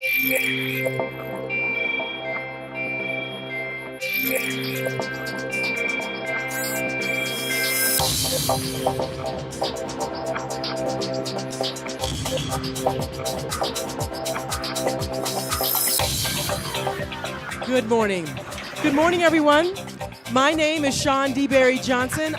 Good morning. Good morning, everyone. My name is Sean DeBerry Johnson.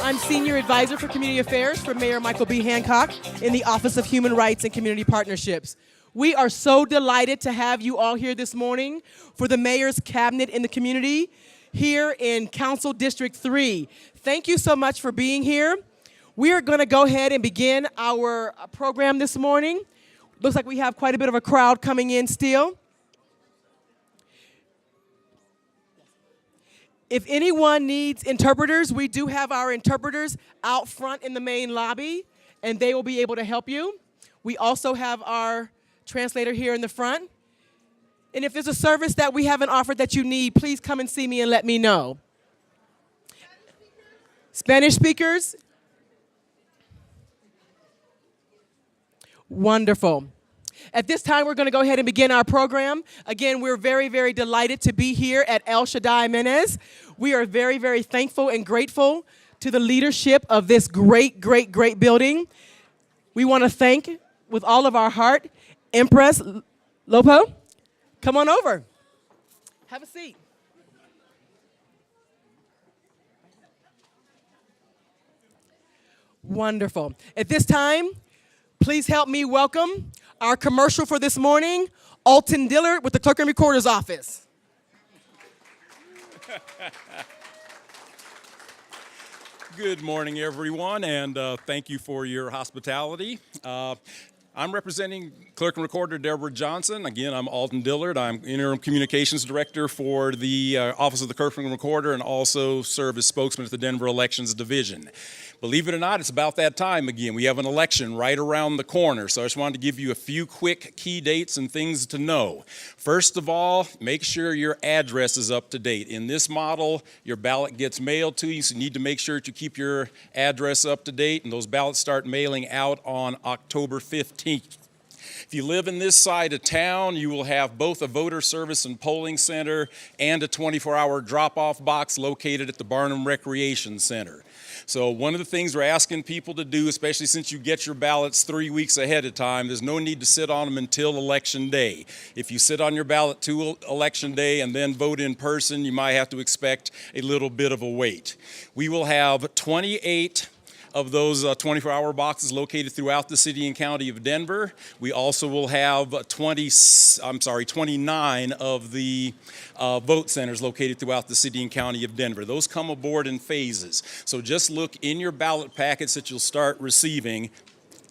I'm Senior Advisor for Community Affairs for Mayor Michael B. Hancock in the Office of Human Rights and Community Partnerships. We are so delighted to have you all here this morning for the Mayor's Cabinet in the Community here in Council District 3. Thank you so much for being here. We are going to go ahead and begin our program this morning. Looks like we have quite a bit of a crowd coming in still. If anyone needs interpreters, we do have our interpreters out front in the main lobby, and they will be able to help you. We also have our translator here in the front. And if there's a service that we haven't offered that you need, please come and see me and let me know. Spanish speakers? Wonderful. At this time, we're going to go ahead and begin our program. Again, we're very, very delighted to be here at El Shaddai Menez. We are very, very thankful and grateful to the leadership of this great, great, great building. We want to thank, with all of our heart, Empress Lopo. Come on over. Have a seat. Wonderful. At this time, please help me welcome our commercial for this morning, Alton Dillard with the Clerk and Recorder's Office. Good morning, everyone, and thank you for your hospitality. I'm representing Clerk and Recorder Deborah Johnson. Again, I'm Alton Dillard. I'm Interim Communications Director for the Office of the Clerk and Recorder and also serve as spokesman at the Denver Elections Division. Believe it or not, it's about that time again. We have an election right around the corner, so I just wanted to give you a few quick key dates and things to know. First of all, make sure your address is up to date. In this model, your ballot gets mailed to you, so you need to make sure that you keep your address up to date, and those ballots start mailing out on October 15th. If you live in this side of town, you will have both a voter service and polling center and a 24-hour drop-off box located at the Barnum Recreation Center. So one of the things we're asking people to do, especially since you get your ballots 3 weeks ahead of time, there's no need to sit on them until Election Day. If you sit on your ballot to Election Day and then vote in person, you might have to expect a little bit of a wait. We will have 28 of those 24-hour boxes located throughout the city and county of Denver. We also will have 29 of the vote centers located throughout the city and county of Denver. Those come aboard in phases. So just look in your ballot packets that you'll start receiving,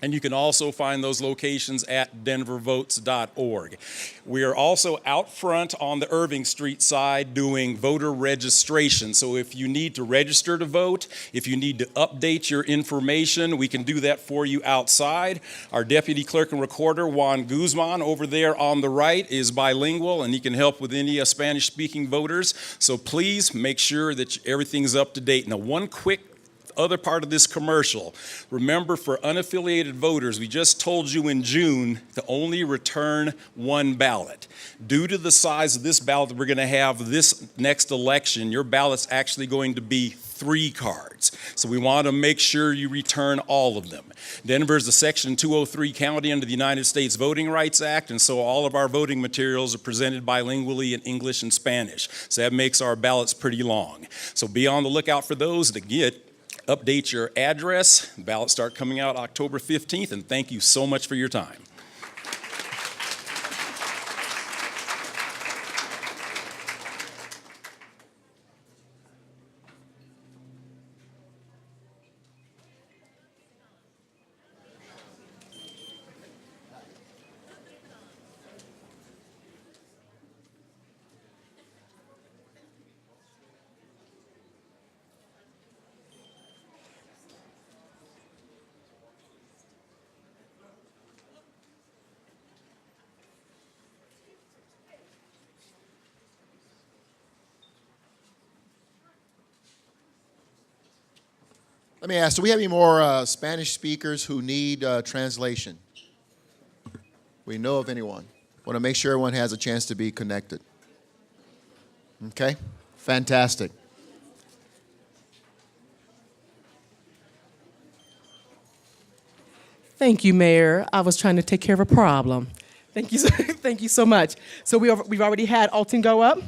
and you can also find those locations at denvervotes.org. We are also out front on the Irving Street side doing voter registration. So if you need to register to vote, if you need to update your information, we can do that for you outside. Our Deputy Clerk and Recorder, Juan Guzman, over there on the right, is bilingual, and he can help with any Spanish-speaking voters. So please make sure that everything's up to date. Now, one quick other part of this commercial. Remember, for unaffiliated voters, we just told you in June to only return one ballot. Due to the size of this ballot that we're going to have this next election, your ballot's actually going to be 3 cards. So we want to make sure you return all of them. Denver is a Section 203 county under the United States Voting Rights Act, and so all of our voting materials are presented bilingually in English and Spanish. So that makes our ballots pretty long. So be on the lookout for those to update your address. Ballots start coming out October 15th, and thank you so much for your time. Let me ask, do we have any more Spanish speakers who need translation? we know of anyone. Want to make sure everyone has a chance to be connected. Okay? Fantastic. Thank you, Mayor. I was trying to take care of a problem. Thank you, thank you so much. So we've already had Alton go up.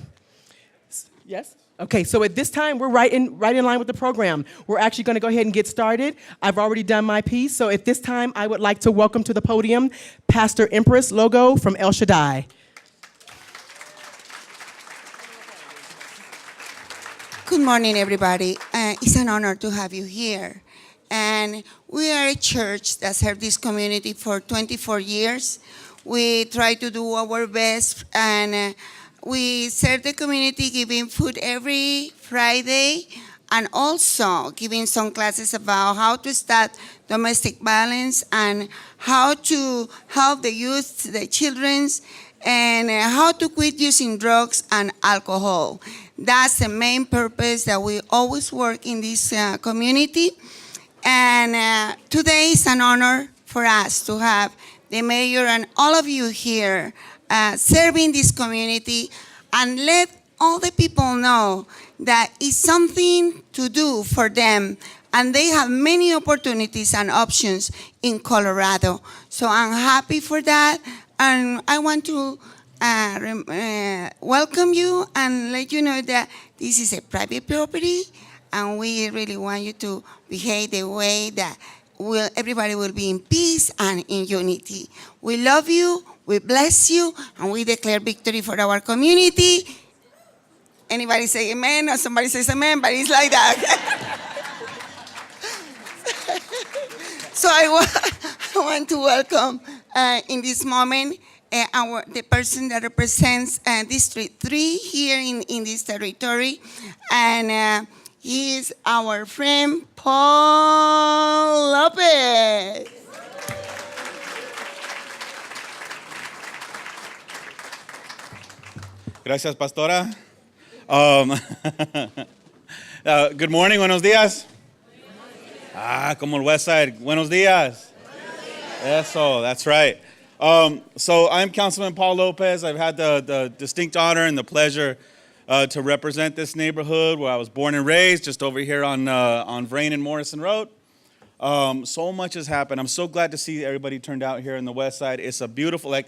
Yes? Okay, so at this time, we're right in line with the program. We're actually going to go ahead and get started. I've already done my piece, so at this time, I would like to welcome to the podium Pastor Empress Logo from El Shaddai. Good morning, everybody. It's an honor to have you here. And we are a church that served this community for 24 years. We try to do our best, and we serve the community giving food every Friday, and also giving some classes about how to start domestic violence and how to help the youth, the children, and how to quit using drugs and alcohol. That's the main purpose that we always work in this community. And today is an honor for us to have the mayor and all of you here serving this community, and let all the people know that it's something to do for them, and they have many opportunities and options in Colorado. So I'm happy for that, and I want to welcome you and let you know that this is a private property, and we really want you to behave the way that everybody will be in peace and in unity. We love you, we bless you, and we declare victory for our community. Anybody say amen, or somebody says amen, but it's like that. So I want to welcome in this moment the person that represents District 3 here in this territory, and he is our friend Paul Lopez. Gracias, Pastora. Good morning, buenos días. Como el West Side, buenos días. Eso, that's right. So I'm Councilman Paul Lopez. I've had the distinct honor and the pleasure to represent this neighborhood where I was born and raised, just over here on Vrain and Morrison Road. So much has happened. I'm so glad to see everybody turned out here in the West Side. It's a beautiful, this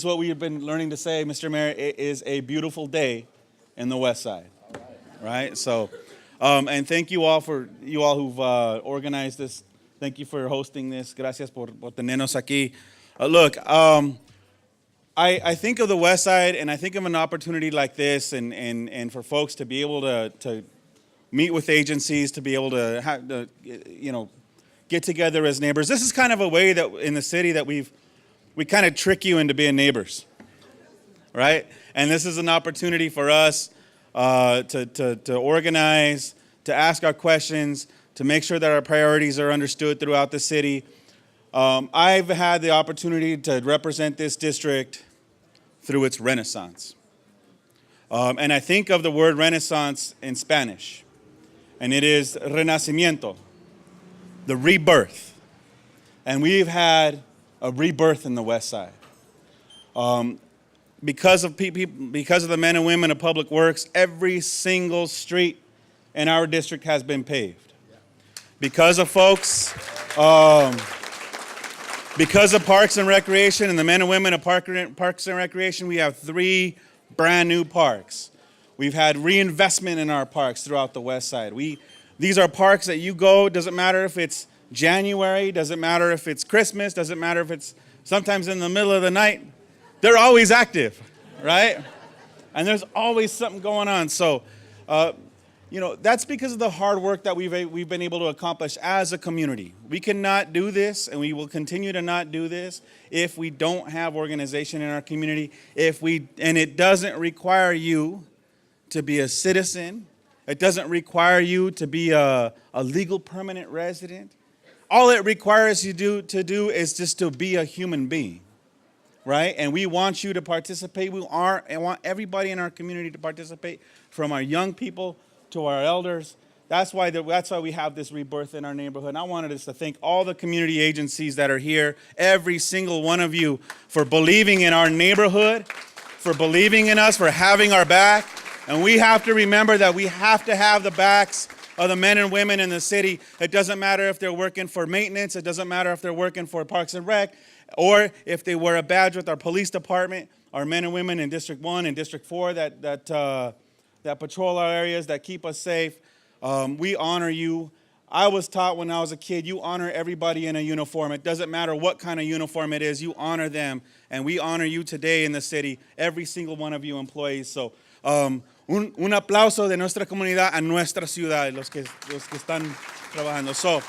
is what we've been learning to say, Mr. Mayor. It is a beautiful day in the West Side, right? So, and thank you all who've organized this. Thank you for hosting this. Gracias por tenernos aquí. Look, I think of the West Side, and I think of an opportunity like this, and for folks to be able to meet with agencies, to be able to have, get together as neighbors. This is kind of a way that in the city that we kind of trick you into being neighbors, right? And this is an opportunity for us to organize, to ask our questions, to make sure that our priorities are understood throughout the city. I've had the opportunity to represent this district through its renaissance. And I think of the word renaissance in Spanish, and it is renacimiento, the rebirth. And we've had a rebirth in the West Side. Because of the men and women of Public Works, every single street in our district has been paved. Because of folks, because of Parks and Recreation and the men and women of Parks and Recreation, we have 3 brand new parks. We've had reinvestment in our parks throughout the West Side. These are parks that you go, doesn't matter if it's January, doesn't matter if it's Christmas, doesn't matter if it's sometimes in the middle of the night, they're always active, right? And there's always something going on. So, that's because of the hard work that we've been able to accomplish as a community. We cannot do this, and we will continue to not do this if we don't have organization in our community. And it doesn't require you to be a citizen. It doesn't require you to be a legal permanent resident. All it requires you to do is just to be a human being, right? And we want you to participate. We want everybody in our community to participate, from our young people to our elders. That's why we have this rebirth in our neighborhood. And I wanted us to thank all the community agencies that are here, every single one of you, for believing in our neighborhood, for believing in us, for having our back. And we have to remember that we have to have the backs of the men and women in the city. It doesn't matter if they're working for maintenance. It doesn't matter if they're working for Parks and Rec, or if they wear a badge with our police department, our men and women in District 1 and District 4 that patrol our areas, that keep us safe. We honor you. I was taught when I was a kid, you honor everybody in a uniform. It doesn't matter what kind of uniform it is, you honor them. And we honor you today in the city, every single one of you employees. So un aplauso de nuestra comunidad a nuestra ciudad, los que están trabajando. So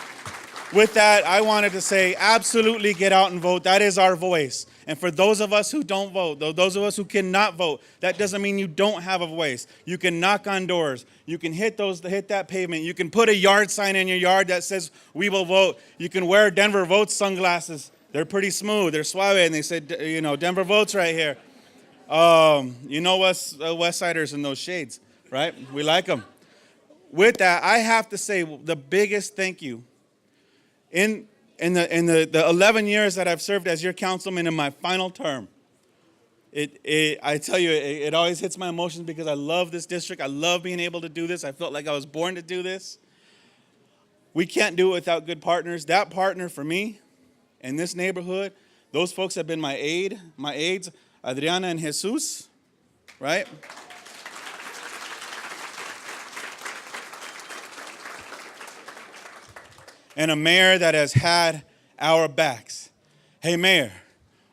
with that, I wanted to say, absolutely get out and vote. That is our voice. And for those of us who don't vote, those of us who cannot vote, that doesn't mean you don't have a voice. You can knock on doors. You can hit that pavement. You can put a yard sign in your yard that says, "We will vote." You can wear Denver Votes sunglasses. They're pretty smooth. They're suave, and they say, Denver Votes right here. You know us West Siders in those shades, right? We like them. With that, I have to say the biggest thank you. In the 11 years that I've served as your councilman in my final term, I tell you, it always hits my emotions because I love this district. I love being able to do this. I felt like I was born to do this. We can't do it without good partners. That partner for me in this neighborhood, those folks have been my aides, Adriana and Jesus, right? And a mayor that has had our backs. Hey, Mayor,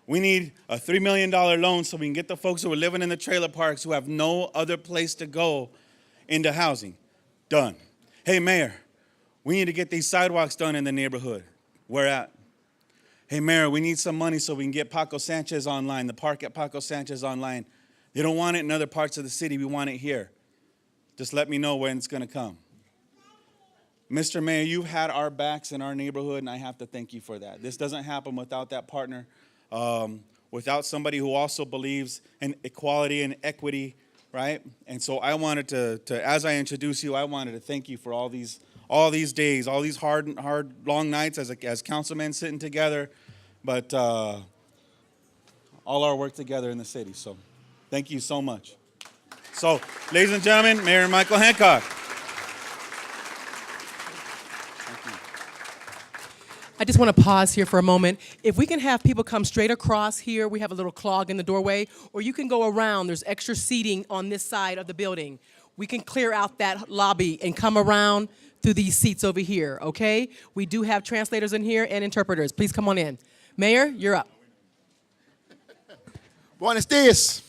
we need a $3 million loan so we can get the folks who are living in the trailer parks who have no other place to go into housing. Done. Hey, Mayor, we need to get these sidewalks done in the neighborhood. Where at? Hey, Mayor, we need some money so we can get Paco Sanchez online, the park at Paco Sanchez online. They don't want it in other parts of the city. We want it here. Just let me know when it's going to come. Mr. Mayor, you've had our backs in our neighborhood, and I have to thank you for that. This doesn't happen without that partner, without somebody who also believes in equality and equity, right? And so I wanted to as I introduce you, I wanted to thank you for all these days, all these hard, long nights as councilmen sitting together, but all our work together in the city. So thank you so much. So, ladies and gentlemen, Mayor Michael Hancock. I just want to pause here for a moment. If we can have people come straight across here, we have a little clog in the doorway, or you can go around. There's extra seating on this side of the building. We can clear out that lobby and come around through these seats over here, okay? We do have translators in here and interpreters. Please come on in. Mayor, you're up. Buenos dias.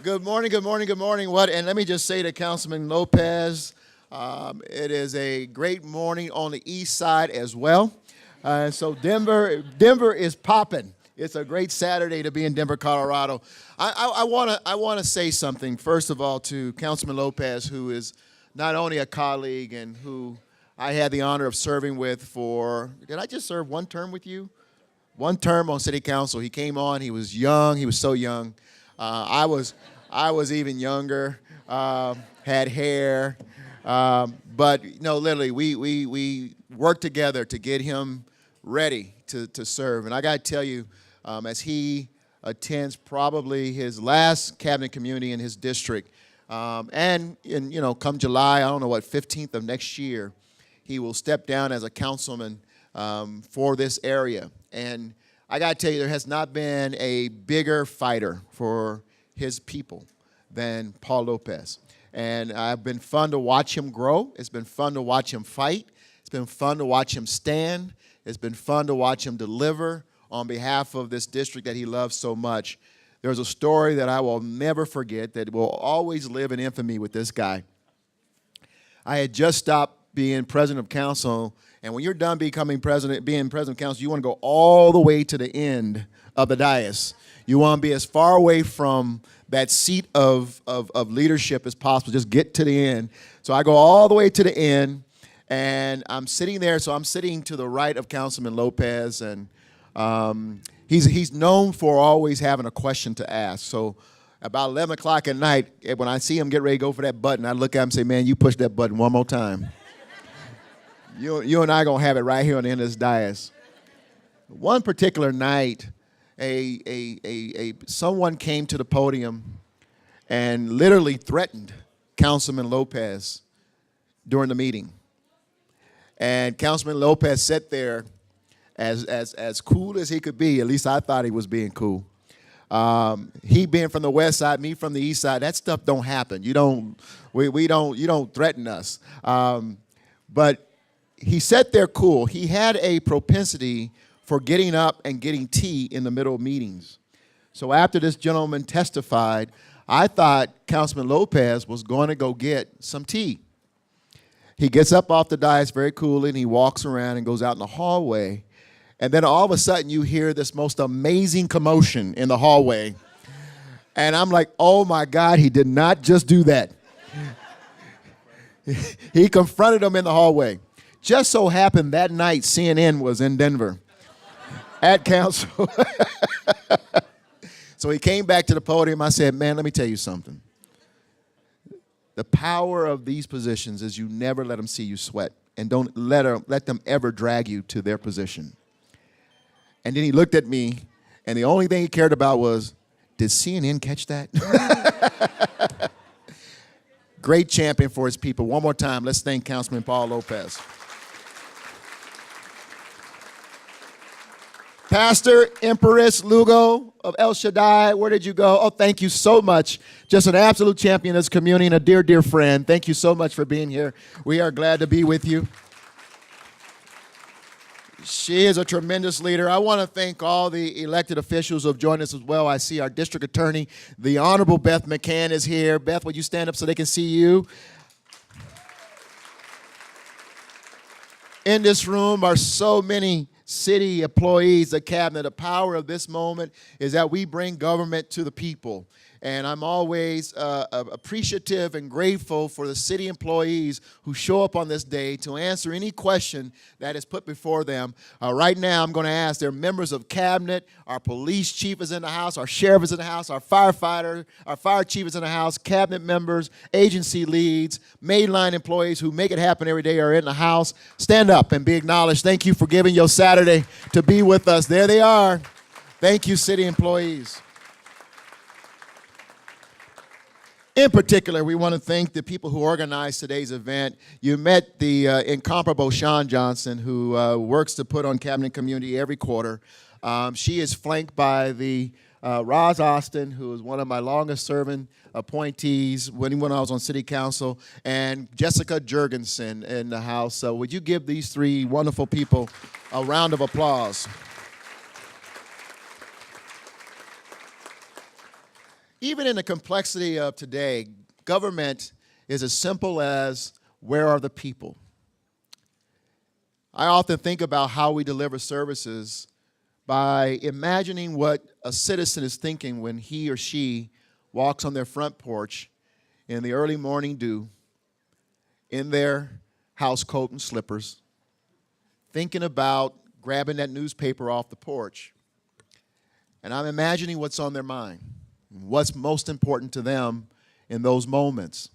Good morning, good morning, good morning. And let me just say to Councilman Lopez, it is a great morning on the east side as well. So Denver is popping. It's a great Saturday to be in Denver, Colorado. I want to say something, first of all, to Councilman Lopez, who is not only a colleague and who I had the honor of serving with for, did I just serve one term with you? One term on city council. He came on, he was young, he was so young. I was even younger, had hair. But literally, we worked together to get him ready to serve. And I got to tell you, as he attends probably his last cabinet community in his district, and come July, I don't know what, 15th of next year, he will step down as a councilman for this area. And I got to tell you, there has not been a bigger fighter for his people than Paul Lopez. And it's been fun to watch him grow. It's been fun to watch him fight. It's been fun to watch him stand. It's been fun to watch him deliver on behalf of this district that he loves so much. There's a story that I will never forget that will always live in infamy with this guy. I had just stopped being president of council, and when you're done being president of council, you want to go all the way to the end of the dais. You want to be as far away from that seat of leadership as possible. Just get to the end. So I go all the way to the end, and I'm sitting there. So I'm sitting to the right of Councilman Lopez, and he's known for always having a question to ask. So About 11 o'clock at night, when I see him get ready to go for that button, I look at him and say, man, you push that button one more time. You and I are going to have it right here on the end of this dais. One particular night, someone came to the podium and literally threatened Councilman Lopez during the meeting. And Councilman Lopez sat there as cool as he could be. At least I thought he was being cool. He being from the west side, me from the east side, that stuff don't happen. You don't threaten us. But he sat there cool. He had a propensity for getting up and getting tea in the middle of meetings. So after this gentleman testified, I thought Councilman Lopez was going to go get some tea. He gets up off the dais very coolly, and he walks around and goes out in the hallway. And then all of a sudden, you hear this most amazing commotion in the hallway. And I'm like, oh, my God, he did not just do that. He confronted him in the hallway. Just so happened that night, CNN was in Denver at council. So he came back to the podium. I said, man, let me tell you something. The power of these positions is you never let them see you sweat, and don't let them ever drag you to their position. And then he looked at me, and the only thing he cared about was, did CNN catch that? Great champion for his people. One more time, let's thank Councilman Paul Lopez. Pastor Empress Lugo of El Shaddai, where did you go? Oh, thank you so much. Just an absolute champion of this community and a dear, dear friend. Thank you so much for being here. We are glad to be with you. She is a tremendous leader. I want to thank all the elected officials who have joined us as well. I see our district attorney, the Honorable Beth McCann, is here. Beth, will you stand up so they can see you? In this room are so many city employees, the cabinet. The power of this moment is that we bring government to the people. And I'm always appreciative and grateful for the city employees who show up on this day to answer any question that is put before them. Right now, I'm going to ask, there are members of cabinet, our police chief is in the house, our sheriff is in the house, our firefighter, our fire chief is in the house, cabinet members, agency leads, mainline employees who make it happen every day are in the house. Stand up and be acknowledged. Thank you for giving your Saturday to be with us. There they are. Thank you, city employees. In particular, we want to thank the people who organized today's event. You met the incomparable Shawn Johnson, who works to put on Cabinet Community every quarter. She is flanked by the Roz Austin, who is one of my longest-serving appointees when I was on City Council, and Jessica Jurgensen in the house. So would you give these three wonderful people a round of applause? Even in the complexity of today, government is as simple as, where are the people? I often think about how we deliver services by imagining what a citizen is thinking when he or she walks on their front porch in the early morning dew, in their house coat and slippers, thinking about grabbing that newspaper off the porch. And I'm imagining what's on their mind. What's most important to them in those moments.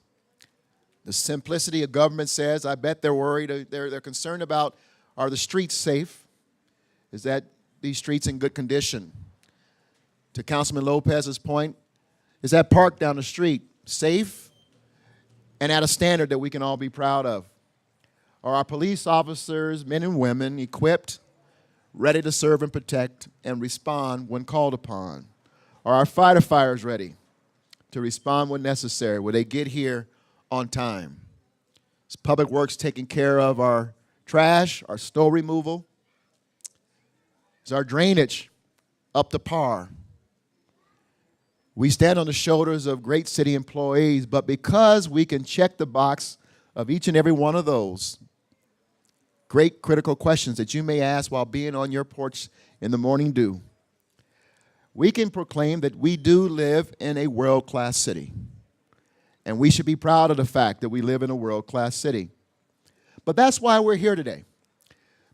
The simplicity of government says, I bet they're worried, they're concerned about, are the streets safe? Is that these streets in good condition? To Councilman Lopez's point, is that park down the street safe and at a standard that we can all be proud of? Are our police officers, men and women, equipped, ready to serve and protect and respond when called upon? Are our firefighters ready to respond when necessary? Will they get here on time? Is Public Works taking care of our trash, our snow removal? Is our drainage up to par? We stand on the shoulders of great city employees, but because we can check the box of each and every one of those great critical questions that you may ask while being on your porch in the morning dew, we can proclaim that we do live in a world-class city. And we should be proud of the fact that we live in a world-class city. But that's why we're here today.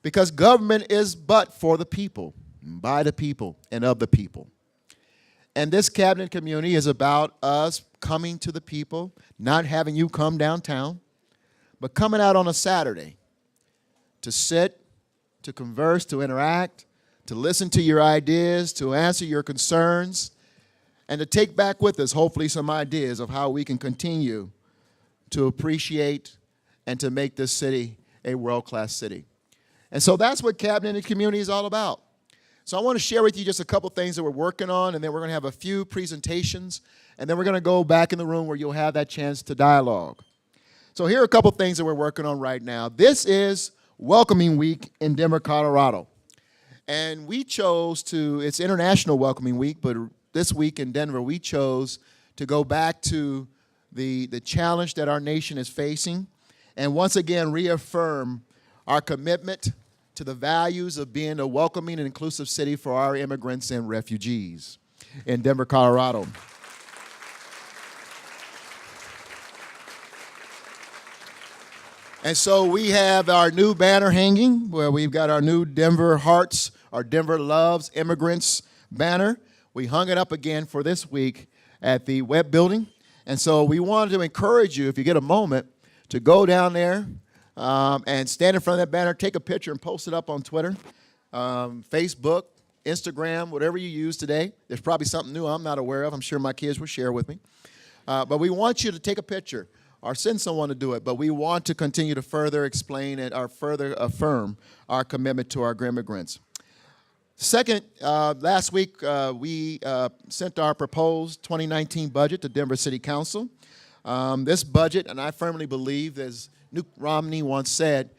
Because government is but for the people, by the people, and of the people. And this cabinet community is about us coming to the people, not having you come downtown, but coming out on a Saturday to sit, to converse, to interact, to listen to your ideas, to answer your concerns, and to take back with us, hopefully, some ideas of how we can continue to appreciate and to make this city a world-class city. And so that's what Cabinet and Community is all about. So I want to share with you just a couple things that we're working on, and then we're going to have a few presentations, and then we're going to go back in the room where you'll have that chance to dialogue. So here are a couple things that we're working on right now. This is Welcoming Week in Denver, Colorado. And we chose to, it's International Welcoming Week, but this week in Denver, we chose to go back to the challenge that our nation is facing and once again reaffirm our commitment to the values of being a welcoming and inclusive city for our immigrants and refugees in Denver, Colorado. And so we have our new banner hanging where we've got our new Denver Hearts, our Denver Loves Immigrants banner. We hung it up again for this week at the Webb Building. And so we wanted to encourage you, if you get a moment, to go down there and stand in front of that banner, take a picture and post it up on Twitter, Facebook, Instagram, whatever you use today. There's probably something new I'm not aware of. I'm sure my kids will share with me. But we want you to take a picture or send someone to do it. But we want to continue to further explain it or further affirm our commitment to our immigrants. Second, last week we sent our proposed 2019 budget to Denver City Council. This budget, and I firmly believe, as Newt Romney once said,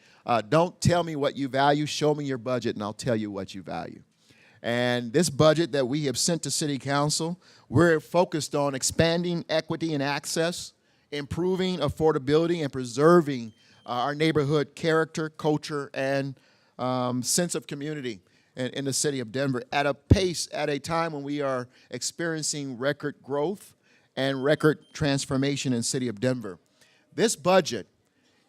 don't tell me what you value, show me your budget and I'll tell you what you value. And this budget that we have sent to City Council, we're focused on expanding equity and access, improving affordability, and preserving our neighborhood character, culture, and sense of community in the city of Denver at a pace, at a time when we are experiencing record growth and record transformation in the city of Denver. This budget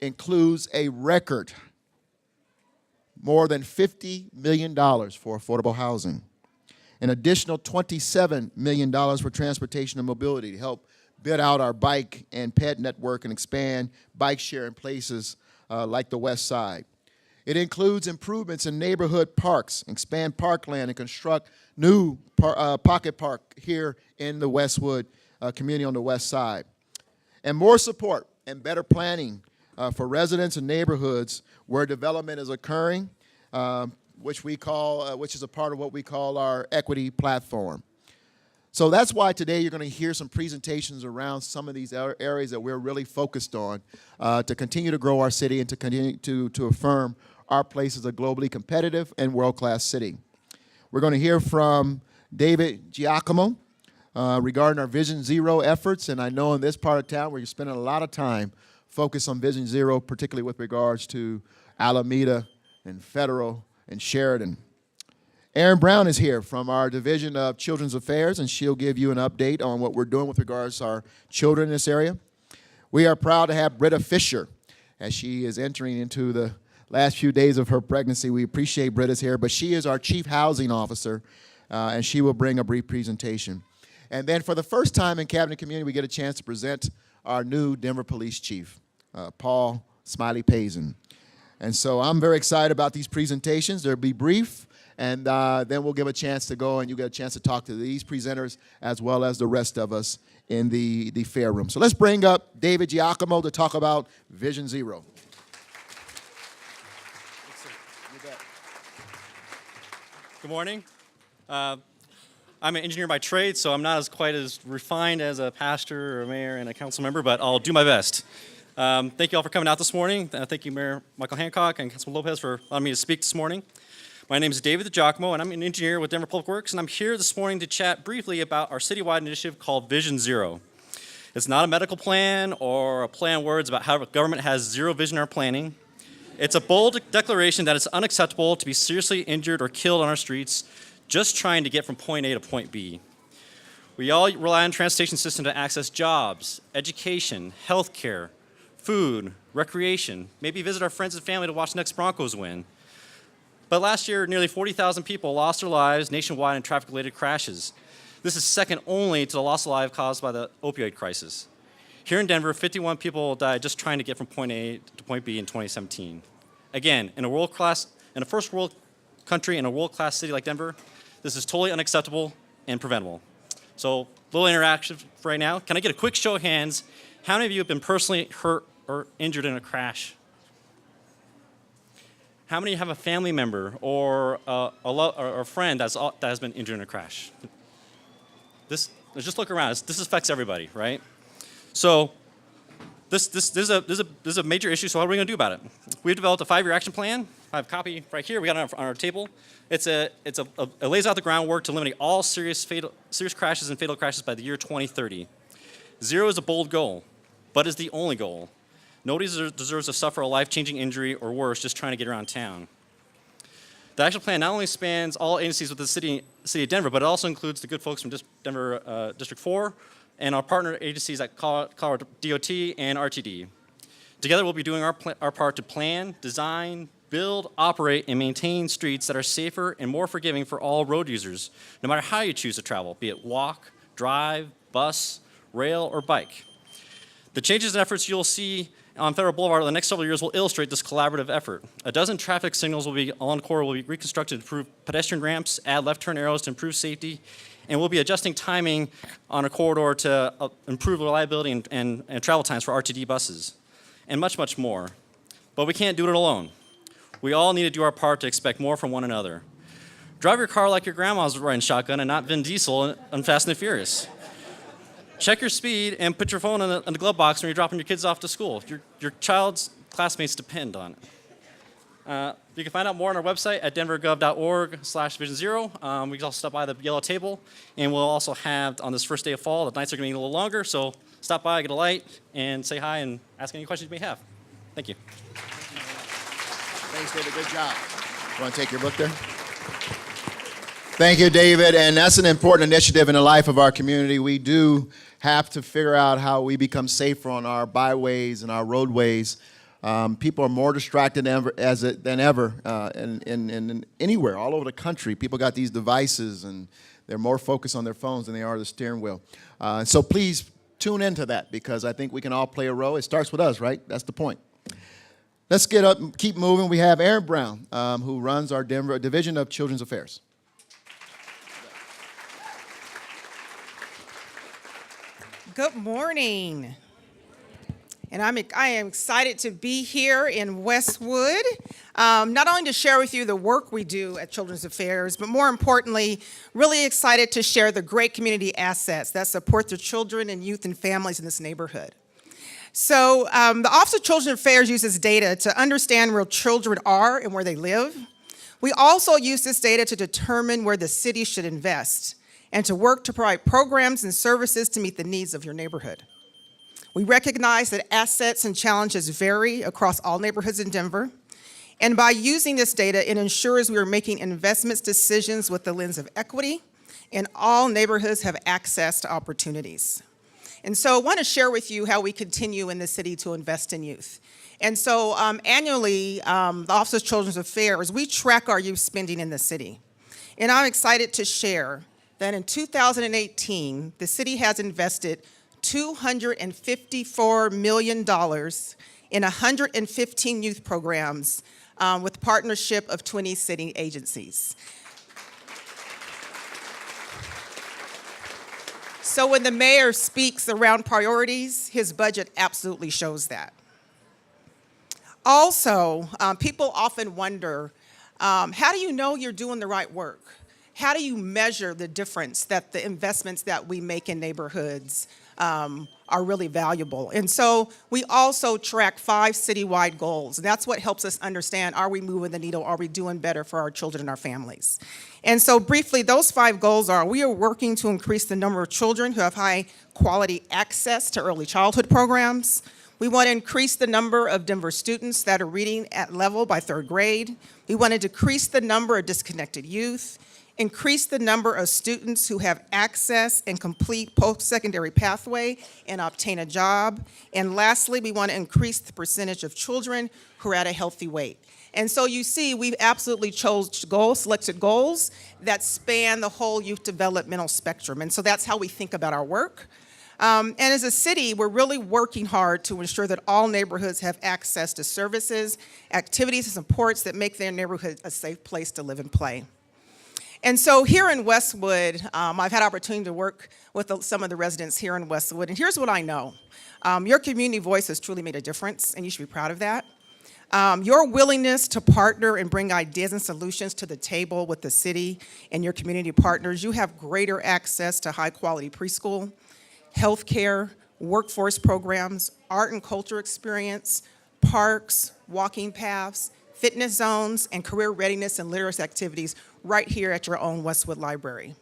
includes a record more than $50 million for affordable housing, an additional $27 million for transportation and mobility to help build out our bike and ped network and expand bike share in places like the West Side. It includes improvements in neighborhood parks, expand parkland, and construct new pocket park here in the Westwood community on the West Side. And more support and better planning for residents and neighborhoods where development is occurring, which is a part of what we call our equity platform. So that's why today you're going to hear some presentations around some of these areas that we're really focused on to continue to grow our city and to continue to affirm our place as a globally competitive and world-class city. We're going to hear from David Giacomo regarding our Vision Zero efforts, and I know in this part of town where you're spending a lot of time focused on Vision Zero, particularly with regards to Alameda and Federal and Sheridan. Erin Brown is here from our Division of Children's Affairs, and she'll give you an update on what we're doing with regards to our children in this area. We are proud to have Britta Fisher as she is entering into the last few days of her pregnancy. We appreciate Britta's here, but she is our Chief Housing Officer, and she will bring a brief presentation. And then for the first time in Cabinet Community, we get a chance to present our new Denver Police Chief, Paul Smiley Payson. And so I'm very excited about these presentations. They'll be brief, and then we'll give a chance to go and you get a chance to talk to these presenters as well as the rest of us in the fair room. So let's bring up David Giacomo to talk about Vision Zero. Good morning. I'm an engineer by trade, so I'm not quite as refined as a pastor or a mayor and a council member, but I'll do my best. Thank you all for coming out this morning. Thank you, Mayor Michael Hancock and Councilman Lopez, for allowing me to speak this morning. My name is David Giacomo, and I'm an engineer with Denver Public Works, and I'm here this morning to chat briefly about our citywide initiative called Vision Zero. It's not a medical plan or a play on words about how government has zero vision or planning. It's a bold declaration that it's unacceptable to be seriously injured or killed on our streets just trying to get from point A to point B. We all rely on the transportation system to access jobs, education, healthcare, food, recreation, maybe visit our friends and family to watch the next Broncos win. But last year, nearly 40,000 people lost their lives nationwide in traffic-related crashes. This is second only to the loss of life caused by the opioid crisis. Here in Denver, 51 people died just trying to get from point A to point B in 2017. Again, in a first world country in a world-class city like Denver, this is totally unacceptable and preventable. So, little interaction for right now. Can I get a quick show of hands? How many of you have been personally hurt or injured in a crash? How many have a family member or a friend that has been injured in a crash? Just look around. This affects everybody, right? So this is a major issue, so what are we going to do about it? We've developed a 5-year action plan. I have a copy right here. We got it on our table. It lays out the groundwork to eliminate all serious crashes and fatal crashes by the year 2030. 0 is a bold goal, but is the only goal. Nobody deserves to suffer a life-changing injury or worse just trying to get around town. The action plan not only spans all agencies within the city of Denver, but it also includes the good folks from Denver District 4 and our partner agencies like Colorado DOT and RTD. Together, we'll be doing our part to plan, design, build, operate, and maintain streets that are safer and more forgiving for all road users, no matter how you choose to travel, be it walk, drive, bus, rail, or bike. The changes and efforts you'll see on Federal Boulevard in the next several years will illustrate this collaborative effort. A dozen traffic signals along the corridor will be reconstructed to improve pedestrian ramps, add left turn arrows to improve safety, and we'll be adjusting timing on a corridor to improve reliability and travel times for RTD buses, and much, much more. But we can't do it alone. We all need to do our part to expect more from one another. Drive your car like your grandma's riding shotgun and not Vin Diesel on Fast and the Furious. Check your speed and put your phone in the glove box when you're dropping your kids off to school. Your child's classmates depend on it. You can find out more on our website at denvergov.org/vision0. We can also stop by the yellow table, and we'll also have, on this first day of fall, the nights are going to be a little longer, so stop by, get a light, and say hi and ask any questions you may have. Thank you. Thanks, David. Good job. You want to take your book there? Thank you, David. And that's an important initiative in the life of our community. We do have to figure out how we become safer on our byways and our roadways. People are more distracted than ever in anywhere, all over the country. People got these devices, and they're more focused on their phones than they are the steering wheel. So please tune into that, because I think we can all play a role. It starts with us, right? That's the point. Let's get up and keep moving. We have Aaron Brown, who runs our Denver Division of Children's Affairs. Good morning. And I am excited to be here in Westwood, not only to share with you the work we do at Children's Affairs, but more importantly, really excited to share the great community assets that support the children and youth and families in this neighborhood. So the Office of Children's Affairs uses data to understand where children are and where they live. We also use this data to determine where the city should invest and to work to provide programs and services to meet the needs of your neighborhood. We recognize that assets and challenges vary across all neighborhoods in Denver, and by using this data, it ensures we are making investments decisions with the lens of equity, and all neighborhoods have access to opportunities. And so I want to share with you how we continue in the city to invest in youth. And so annually, the Office of Children's Affairs, we track our youth spending in the city. And I'm excited to share that in 2018, the city has invested $254 million in 115 youth programs with partnership of 20 city agencies. So when the mayor speaks around priorities, his budget absolutely shows that. Also, people often wonder, how do you know you're doing the right work? How do you measure the difference that the investments that we make in neighborhoods are really valuable? And so we also track 5 citywide goals, and that's what helps us understand, are we moving the needle? Are we doing better for our children and our families? And so briefly, those 5 goals are, we are working to increase the number of children who have high quality access to early childhood programs. We want to increase the number of Denver students that are reading at level by 3rd grade. We want to decrease the number of disconnected youth, increase the number of students who have access and complete post-secondary pathway and obtain a job. And lastly, we want to increase the percentage of children who are at a healthy weight. And so you see, we've absolutely selected goals that span the whole youth developmental spectrum. And so that's how we think about our work. And as a city, we're really working hard to ensure that all neighborhoods have access to services, activities, and supports that make their neighborhood a safe place to live and play. And so here in Westwood, I've had opportunity to work with some of the residents here in Westwood, and here's what I know. Your community voice has truly made a difference, and you should be proud of that. Your willingness to partner and bring ideas and solutions to the table with the city and your community partners, you have greater access to high-quality preschool, healthcare, workforce programs, art and culture experience, parks, walking paths, fitness zones, and career readiness and literacy activities right here at your own Westwood Library.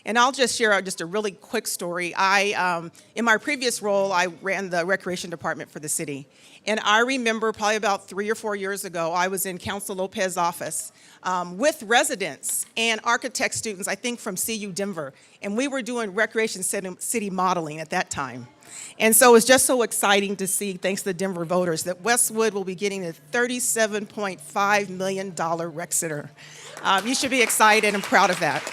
And I'll just share just a really quick story. In my previous role, I ran the recreation department for the city. And I remember probably about 3 or 4 years ago, I was in Council Lopez's office with residents and architect students, I think from CU Denver. And we were doing recreation city modeling at that time. And so it's just so exciting to see, thanks to the Denver voters, that Westwood will be getting a $37.5 million rec center. You should be excited and proud of that.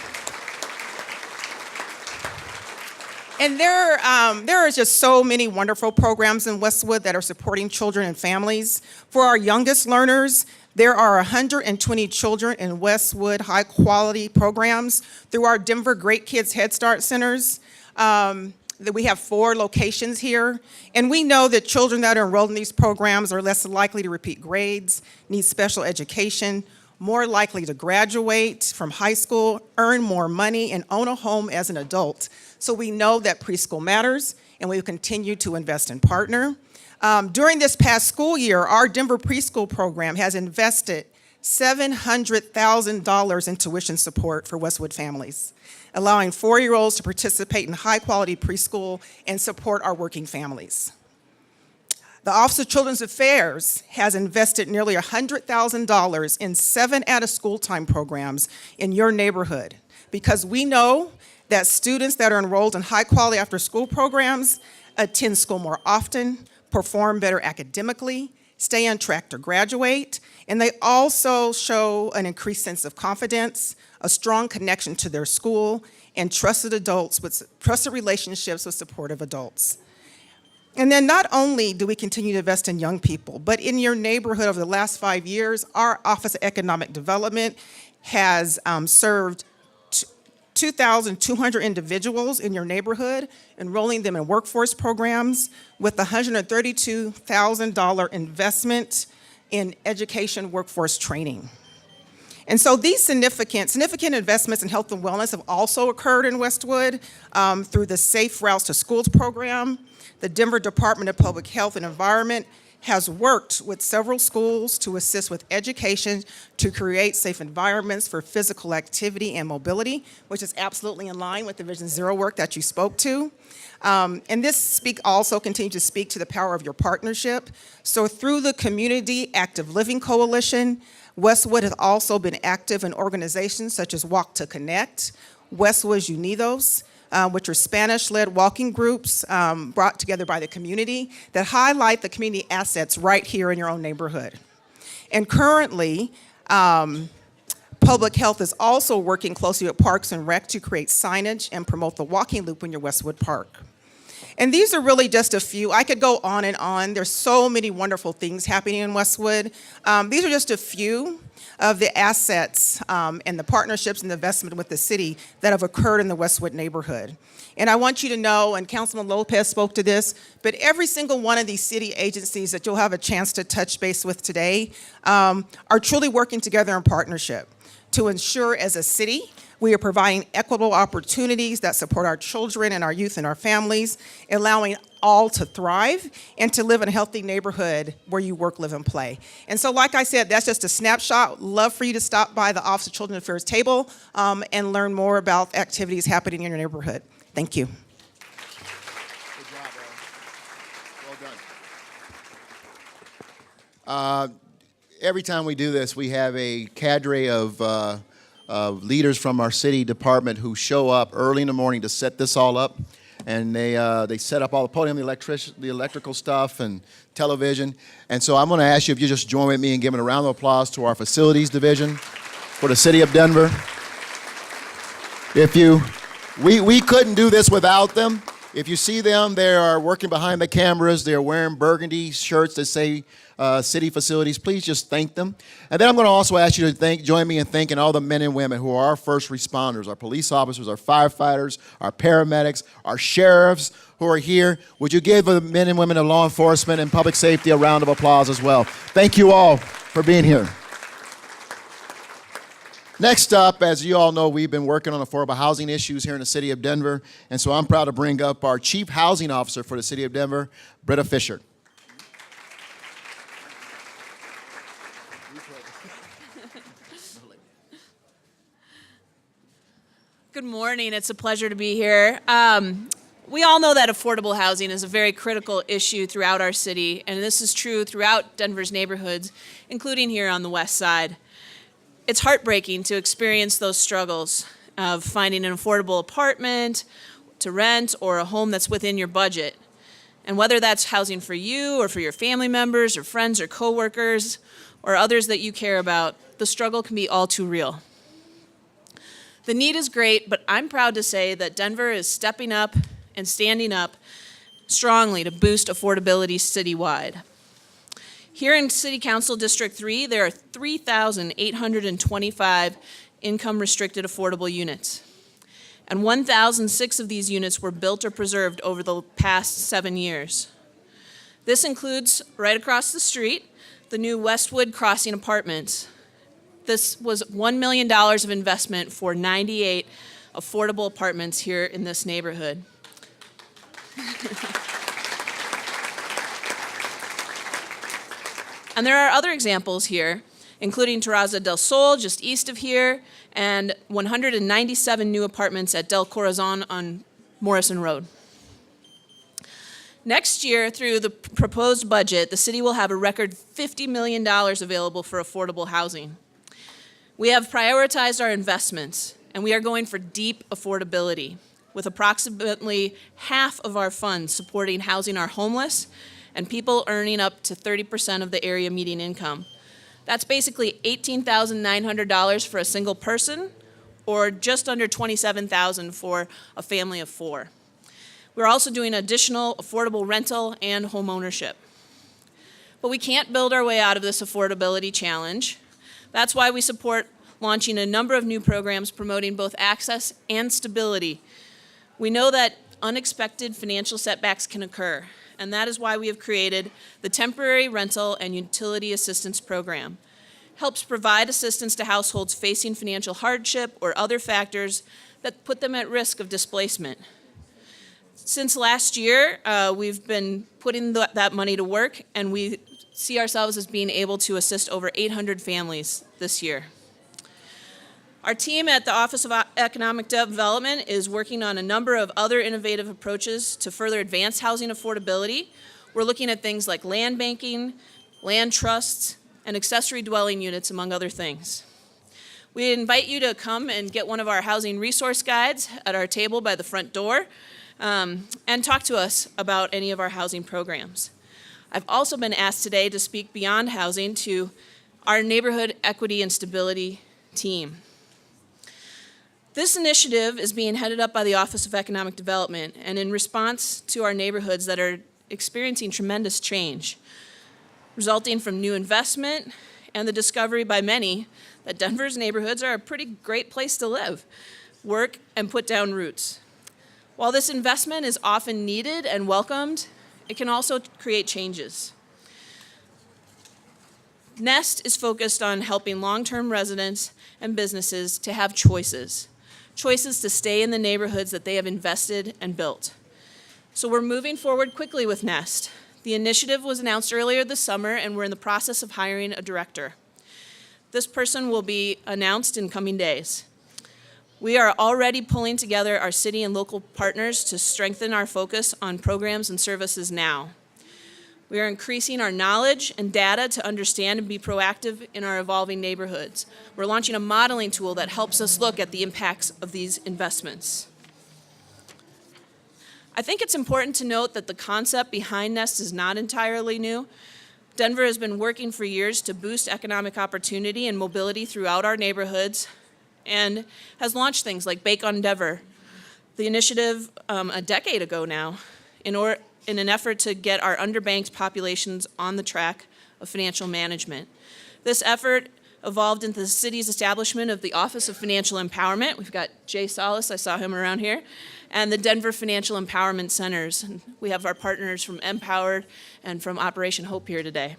And there are just so many wonderful programs in Westwood that are supporting children and families. For our youngest learners, there are 120 children in Westwood high-quality programs through our Denver Great Kids Head Start centers. We have 4 locations here, and we know that children that are enrolled in these programs are less likely to repeat grades, need special education, more likely to graduate from high school, earn more money, and own a home as an adult. So we know that preschool matters, and we will continue to invest and partner. During this past school year, our Denver preschool program has invested $700,000 in tuition support for Westwood families, allowing 4-year-olds to participate in high-quality preschool and support our working families. The Office of Children's Affairs has invested nearly $100,000 in 7 out-of-school time programs in your neighborhood, because we know that students that are enrolled in high-quality after-school programs attend school more often, perform better academically, stay on track to graduate, and they also show an increased sense of confidence, a strong connection to their school, and trusted relationships with supportive adults. And then not only do we continue to invest in young people, but in your neighborhood over the last 5 years, our Office of Economic Development has served 2,200 individuals in your neighborhood, enrolling them in workforce programs with $132,000 investment in education workforce training. And so these significant investments in health and wellness have also occurred in Westwood through the Safe Routes to Schools program. The Denver Department of Public Health and Environment has worked with several schools to assist with education to create safe environments for physical activity and mobility, which is absolutely in line with the Vision Zero work that you spoke to. And this also continues to speak to the power of your partnership. So through the Community Active Living Coalition, Westwood has also been active in organizations such as Walk to Connect, Westwood's Unidos, which are Spanish-led walking groups brought together by the community that highlight the community assets right here in your own neighborhood. And currently, Public Health is also working closely with Parks and Rec to create signage and promote the walking loop in your Westwood Park. And these are really just a few. I could go on and on. There's so many wonderful things happening in Westwood. These are just a few of the assets and the partnerships and the investment with the city that have occurred in the Westwood neighborhood. And I want you to know, and Councilman Lopez spoke to this, but every single one of these city agencies that you'll have a chance to touch base with today are truly working together in partnership to ensure as a city we are providing equitable opportunities that support our children and our youth and our families, allowing all to thrive and to live in a healthy neighborhood where you work, live, and play. And so, like I said, that's just a snapshot. Love for you to stop by the Office of Children's Affairs table and learn more about activities happening in your neighborhood. Thank you. Good job, well done. Every time we do this, we have a cadre of leaders from our city department who show up early in the morning to set this all up. and they set up all the podium, the electrical stuff, and television. And so I'm going to ask you if you just join with me in giving a round of applause to our facilities division for the city of Denver. We couldn't do this without them. If you see them, they are working behind the cameras. They're wearing burgundy shirts that say city facilities. Please just thank them. And then I'm going to also ask you to join me in thanking all the men and women who are our first responders, our police officers, our firefighters, our paramedics, our sheriffs who are here. Would you give the men and women of law enforcement and public safety a round of applause as well? Thank you all for being here. Next up, as you all know, we've been working on affordable housing issues here in the city of Denver, and so I'm proud to bring up our Chief Housing Officer for the city of Denver, Britta Fisher. Good morning. It's a pleasure to be here. We all know that affordable housing is a very critical issue throughout our city, and this is true throughout Denver's neighborhoods, including here on the west side. It's heartbreaking to experience those struggles of finding an affordable apartment to rent or a home that's within your budget. And whether that's housing for you or for your family members or friends or coworkers or others that you care about, the struggle can be all too real. The need is great, but I'm proud to say that Denver is stepping up and standing up strongly to boost affordability citywide. Here in City Council District 3, there are 3,825 income-restricted affordable units. And 1,006 of these units were built or preserved over the past 7 years. This includes, right across the street, the new Westwood Crossing Apartments. This was $1 million of investment for 98 affordable apartments here in this neighborhood. And there are other examples here, including Terraza del Sol, just east of here, and 197 new apartments at Del Corazon on Morrison Road. Next year, through the proposed budget, the city will have a record $50 million available for affordable housing. We have prioritized our investments, and we are going for deep affordability, with approximately half of our funds supporting housing our homeless and people earning up to 30% of the area median income. That's basically $18,900 for a single person, or just under $27,000 for a family of 4. We're also doing additional affordable rental and home ownership. But we can't build our way out of this affordability challenge. That's why we support launching a number of new programs promoting both access and stability. We know that unexpected financial setbacks can occur, and that is why we have created the Temporary Rental and Utility Assistance Program. Helps provide assistance to households facing financial hardship or other factors that put them at risk of displacement. Since last year, we've been putting that money to work, and we see ourselves as being able to assist over 800 families this year. Our team at the Office of Economic Development is working on a number of other innovative approaches to further advance housing affordability. We're looking at things like land banking, land trusts, and accessory dwelling units, among other things. We invite you to come and get one of our housing resource guides at our table by the front door, and talk to us about any of our housing programs. I've also been asked today to speak beyond housing to our neighborhood equity and stability team. This initiative is being headed up by the Office of Economic Development, and in response to our neighborhoods that are experiencing tremendous change, resulting from new investment and the discovery by many that Denver's neighborhoods are a pretty great place to live, work, and put down roots. While this investment is often needed and welcomed, it can also create changes. NEST is focused on helping long-term residents and businesses to have choices to stay in the neighborhoods that they have invested and built. So we're moving forward quickly with NEST. The initiative was announced earlier this summer, and we're in the process of hiring a director. This person will be announced in coming days. We are already pulling together our city and local partners to strengthen our focus on programs and services now. We are increasing our knowledge and data to understand and be proactive in our evolving neighborhoods. We're launching a modeling tool that helps us look at the impacts of these investments. I think it's important to note that the concept behind Nest is not entirely new. Denver has been working for years to boost economic opportunity and mobility throughout our neighborhoods and has launched things like Bake on Denver, the initiative a decade ago now, in an effort to get our underbanked populations on the track of financial management. This effort evolved into the city's establishment of the Office of Financial Empowerment. We've got Jay Solis, I saw him around here, and the Denver Financial Empowerment Centers. And we have our partners from Empowered and from Operation Hope here today.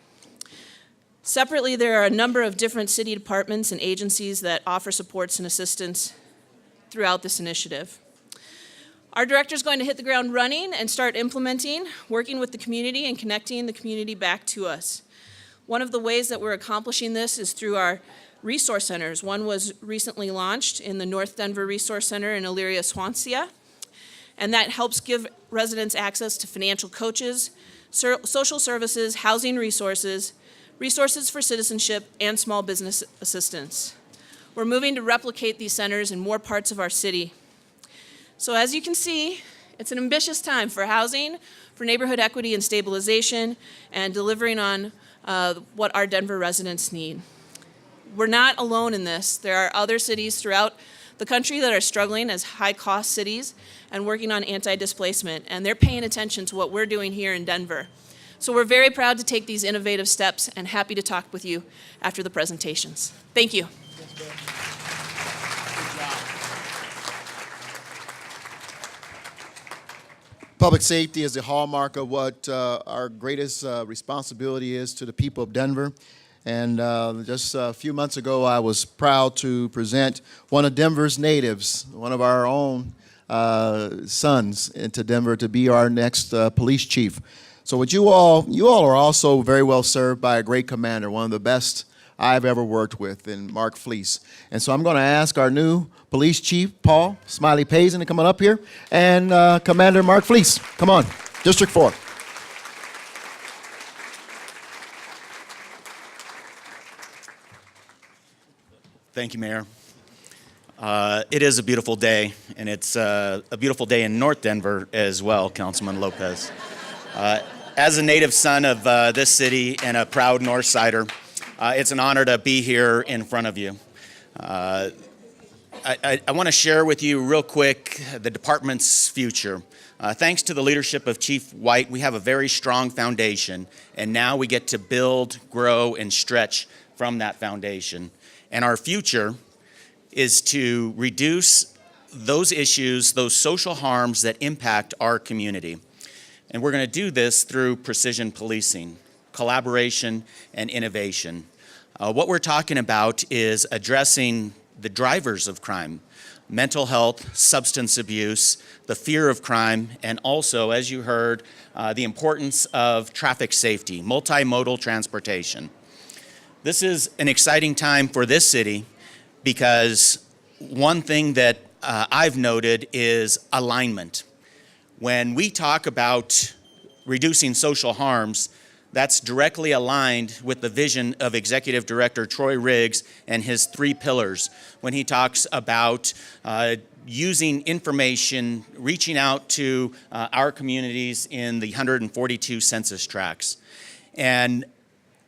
Separately, there are a number of different city departments and agencies that offer supports and assistance throughout this initiative. Our director is going to hit the ground running and start implementing, working with the community and connecting the community back to us. One of the ways that we're accomplishing this is through our resource centers. One was recently launched in the North Denver Resource Center in Elyria, Swansea, and that helps give residents access to financial coaches, social services, housing resources, resources for citizenship, and small business assistance. We're moving to replicate these centers in more parts of our city. So as you can see, it's an ambitious time for housing, for neighborhood equity and stabilization, and delivering on what our Denver residents need. We're not alone in this. There are other cities throughout the country that are struggling as high-cost cities and working on anti-displacement, and they're paying attention to what we're doing here in Denver. So we're very proud to take these innovative steps and happy to talk with you after the presentations. Thank you. Public safety is the hallmark of what our greatest responsibility is to the people of Denver. And just a few months ago, I was proud to present one of Denver's natives, one of our own sons into Denver to be our next police chief. So what you all are also very well served by a great commander, one of the best I've ever worked with, in Mark Fleece. And so I'm going to ask our new police chief, Paul Smiley Payson, to come on up here, and Commander Mark Fleece. Come on, District 4. Thank you, Mayor. It is a beautiful day, and it's a beautiful day in North Denver as well, Councilman Lopez. As a native son of this city and a proud North Sider, it's an honor to be here in front of you. I want to share with you real quick the department's future. Thanks to the leadership of Chief White, we have a very strong foundation, and now we get to build, grow, and stretch from that foundation. And our future is to reduce those issues, those social harms that impact our community. And we're going to do this through precision policing, collaboration, and innovation. What we're talking about is addressing the drivers of crime, mental health, substance abuse, the fear of crime, and also, as you heard, the importance of traffic safety, multimodal transportation. This is an exciting time for this city because one thing that I've noted is alignment. When we talk about reducing social harms, that's directly aligned with the vision of Executive Director Troy Riggs and his 3 pillars when he talks about using information, reaching out to our communities in the 142 census tracts. And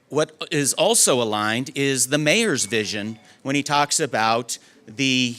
what is also aligned is the mayor's vision when he talks about the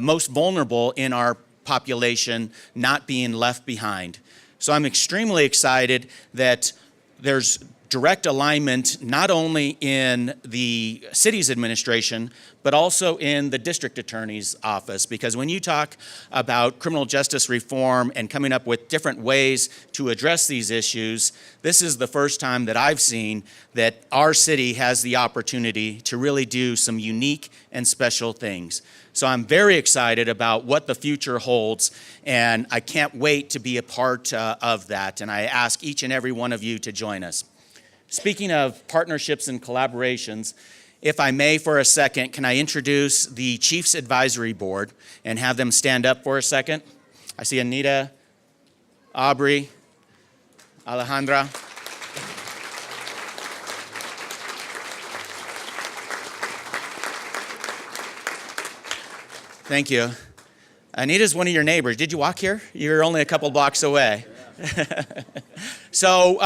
most vulnerable in our population not being left behind. So I'm extremely excited that there's direct alignment not only in the city's administration, but also in the district attorney's office. Because when you talk about criminal justice reform and coming up with different ways to address these issues, this is the first time that I've seen that our city has the opportunity to really do some unique and special things. So I'm very excited about what the future holds, and I can't wait to be a part of that. And I ask each and every one of you to join us. Speaking of partnerships and collaborations, if I may for a second, can I introduce the Chiefs Advisory Board and have them stand up for a second? I see Anita, Aubrey, Alejandra. Thank you. Anita's one of your neighbors. Did you walk here? You're only a couple blocks away. So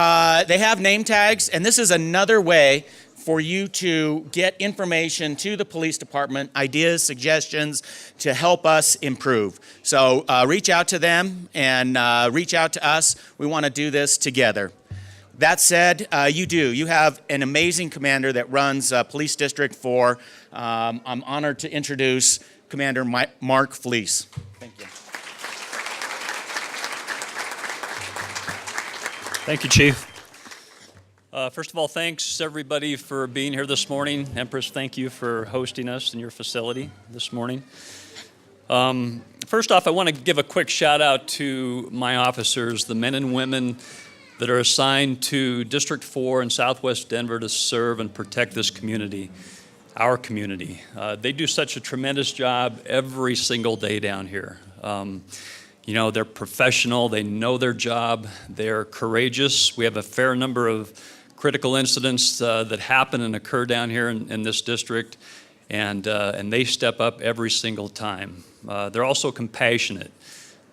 they have name tags, and this is another way for you to get information to the police department, ideas, suggestions to help us improve. So reach out to them and reach out to us. We want to do this together. That said, you have an amazing commander that runs Police District 4. I'm honored to introduce Commander Mark Fleece. Thank you. Thank you, Chief. First of all, thanks everybody for being here this morning. Empress, thank you for hosting us in your facility this morning. First off, I want to give a quick shout out to my officers, the men and women that are assigned to District 4 in Southwest Denver to serve and protect this community, our community. They do such a tremendous job every single day down here. You know, they're professional, they know their job, they're courageous. We have a fair number of critical incidents that happen and occur down here in this district, and they step up every single time. They're also compassionate.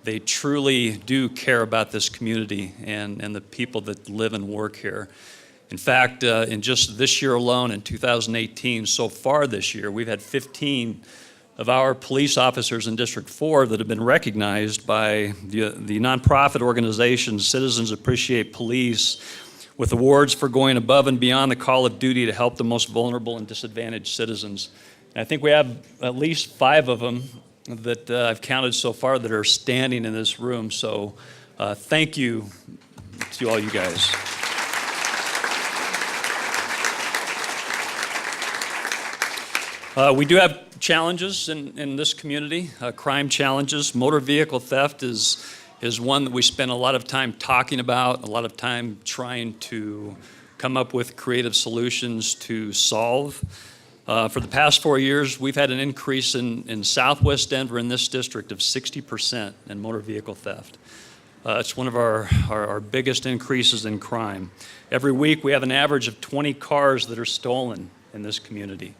They truly do care about this community and the people that live and work here. In fact, in just this year alone, in 2018, so far this year, we've had 15 of our police officers in District 4 that have been recognized by the nonprofit organization Citizens Appreciate Police with awards for going above and beyond the call of duty to help the most vulnerable and disadvantaged citizens. And I think we have at least 5 of them that I've counted so far that are standing in this room. So thank you to all you guys. We do have challenges in this community, crime challenges. Motor vehicle theft is one that we spend a lot of time talking about, a lot of time trying to come up with creative solutions to solve. For the past 4 years, we've had an increase in Southwest Denver in this district of 60% in motor vehicle theft. It's one of our biggest increases in crime. Every week, we have an average of 20 cars that are stolen in this community.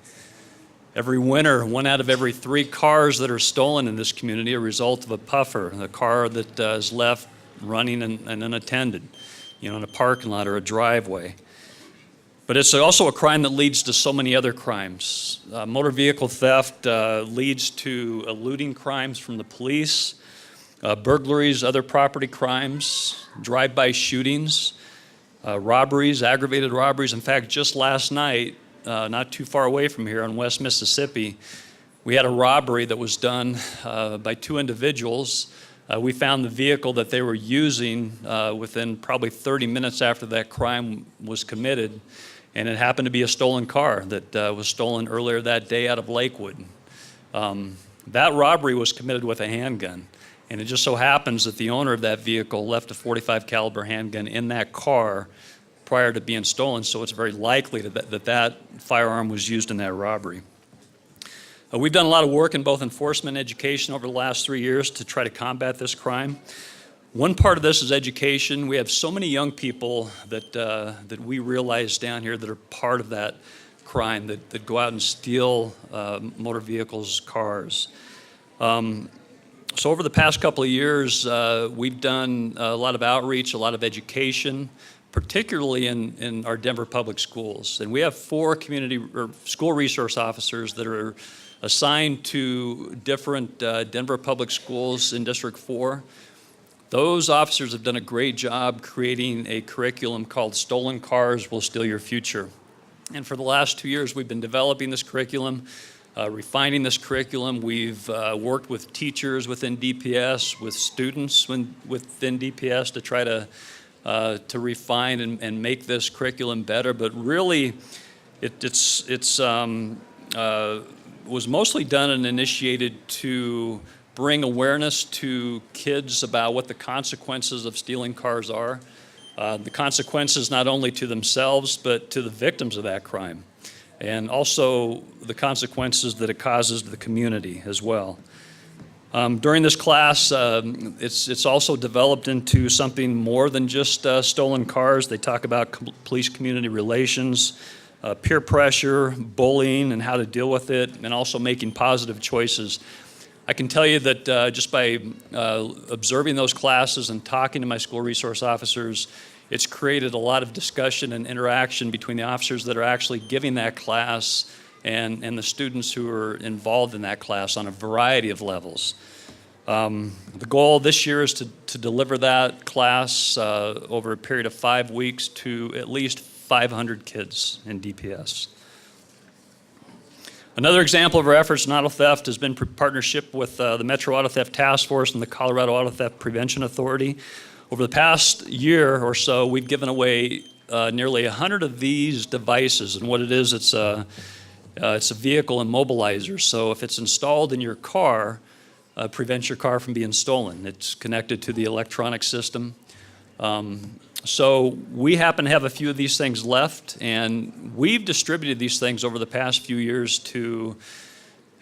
Every winter, 1 out of every 3 cars that are stolen in this community are a result of a puffer, a car that is left running and unattended, you know, in a parking lot or a driveway. But it's also a crime that leads to so many other crimes. Motor vehicle theft leads to eluding crimes from the police, burglaries, other property crimes, drive-by shootings, robberies, aggravated robberies. In fact, just last night, not too far away from here on West Mississippi, we had a robbery that was done by 2 individuals. We found the vehicle that they were using within probably 30 minutes after that crime was committed, and it happened to be a stolen car that was stolen earlier that day out of Lakewood. That robbery was committed with a handgun, and it just so happens that the owner of that vehicle left a .45 caliber handgun in that car prior to being stolen, so it's very likely that firearm was used in that robbery. We've done a lot of work in both enforcement and education over the last 3 years to try to combat this crime. One part of this is education. We have so many young people that we realize down here that are part of that crime, that go out and steal motor vehicles, cars. So over the past couple of years, we've done a lot of outreach, a lot of education, particularly in our Denver public schools. And we have 4 community or school resource officers that are assigned to different Denver public schools in District 4. Those officers have done a great job creating a curriculum called Stolen Cars Will Steal Your Future. And for the last 2 years, we've been developing this curriculum, refining this curriculum. We've worked with teachers within DPS, with students within DPS to try to refine and make this curriculum better, but really it was mostly done and initiated to bring awareness to kids about what the consequences of stealing cars are, the consequences not only to themselves but to the victims of that crime, and also the consequences that it causes to the community as well. During this class, it's also developed into something more than just stolen cars. They talk about police-community relations, peer pressure, bullying, and how to deal with it, and also making positive choices. I can tell you that just by observing those classes and talking to my school resource officers, it's created a lot of discussion and interaction between the officers that are actually giving that class and the students who are involved in that class on a variety of levels. The goal this year is to deliver that class over a period of 5 weeks to at least 500 kids in DPS. Another example of our efforts in auto theft has been partnership with the Metro Auto Theft Task Force and the Colorado Auto Theft Prevention Authority. Over the past year or so, we've given away nearly 100 of these devices, and what it is, it's a vehicle immobilizer. So if it's installed in your car, prevents your car from being stolen. It's connected to the electronic system. So we happen to have a few of these things left, and we've distributed these things over the past few years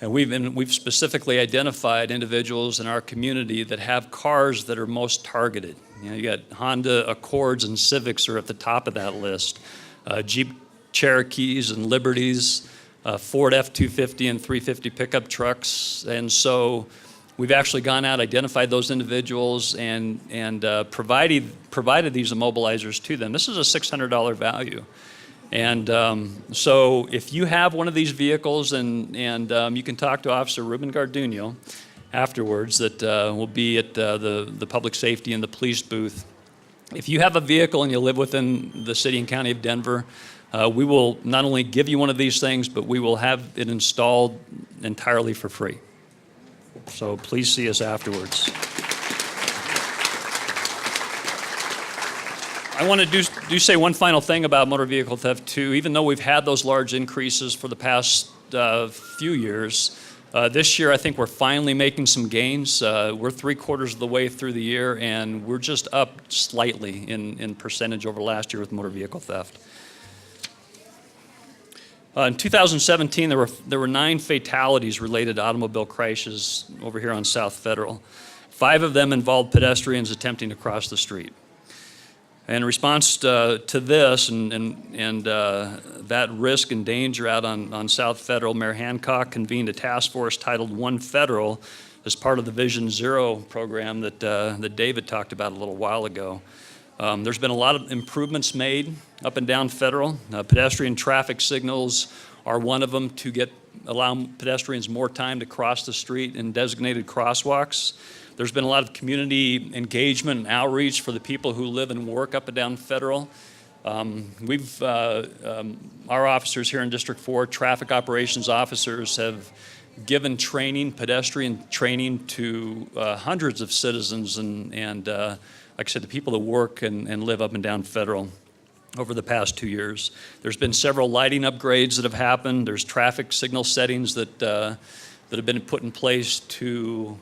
and we've specifically identified individuals in our community that have cars that are most targeted. You know, you got Honda Accords and Civics are at the top of that list. Jeep Cherokees and Liberties, Ford F-250 and 350 pickup trucks, and so we've actually gone out, identified those individuals, and provided these immobilizers to them. This is a $600 value. And so if you have one of these vehicles, and you can talk to Officer Ruben Garduno afterwards that will be at the public safety and the police booth. If you have a vehicle and you live within the city and county of Denver, we will not only give you one of these things, but we will have it installed entirely for free. So please see us afterwards. I want to do say one final thing about motor vehicle theft too. Even though we've had those large increases for the past few years, this year I think we're finally making some gains. We're 3/4 of the way through the year, and we're just up slightly in percentage over last year with motor vehicle theft. In 2017, there were 9 fatalities related to automobile crashes over here on South Federal. 5 of them involved pedestrians attempting to cross the street. And in response to this and that risk and danger out on South Federal, Mayor Hancock convened a task force titled One Federal as part of the Vision Zero program that David talked about a little while ago. There's been a lot of improvements made up and down Federal. Pedestrian traffic signals are one of them to allow pedestrians more time to cross the street in designated crosswalks. There's been a lot of community engagement and outreach for the people who live and work up and down Federal. Our officers here in District 4, traffic operations officers, have given training, pedestrian training to hundreds of citizens and like I said, the people that work and live up and down Federal over the past 2 years. There's been several lighting upgrades that have happened. There's traffic signal settings that have been put in place to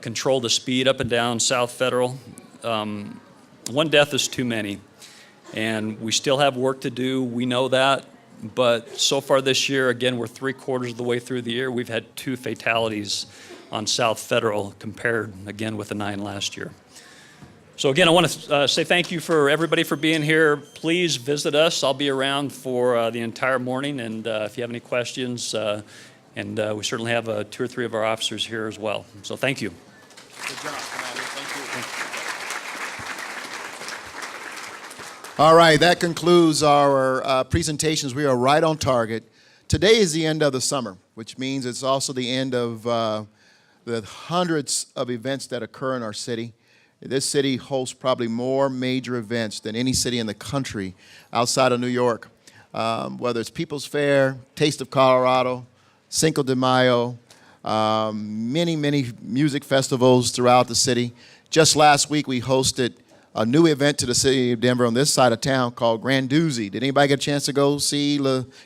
control the speed up and down South Federal. One death is too many, and we still have work to do. We know that, but so far this year, again, we're 3/4 of the way through the year. We've had 2 fatalities on South Federal compared, again, with the 9 last year. So again, I want to say thank you for everybody for being here. Please visit us. I'll be around for the entire morning, and if you have any questions, and we certainly have 2 or 3 of our officers here as well. So thank you. Good job, Commander. Thank you. All right, that concludes our presentations. We are right on target. Today is the end of the summer, which means it's also the end of the hundreds of events that occur in our city. This city hosts probably more major events than any city in the country outside of New York, whether it's People's Fair, Taste of Colorado, Cinco de Mayo, many music festivals throughout the city. Just last week, we hosted a new event to the city of Denver on this side of town called Grand Doozy. Did anybody get a chance to go see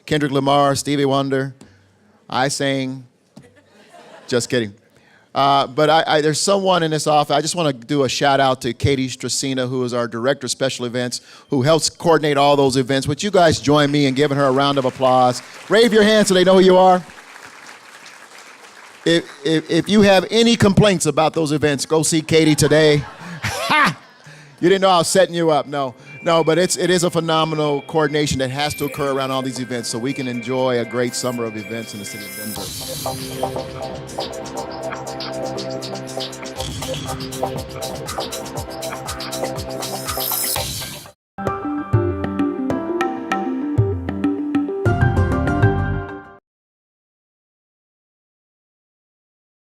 Kendrick Lamar, Stevie Wonder? I sang. Just kidding. But there's someone in this office. I just want to do a shout out to Katie Stracina, who is our Director of Special Events, who helps coordinate all those events. Would you guys join me in giving her a round of applause? Wave your hand so they know who you are. If you have any complaints about those events, go see Katie today. Ha! You didn't know I was setting you up. No, but it is a phenomenal coordination that has to occur around all these events so we can enjoy a great summer of events in the city of Denver.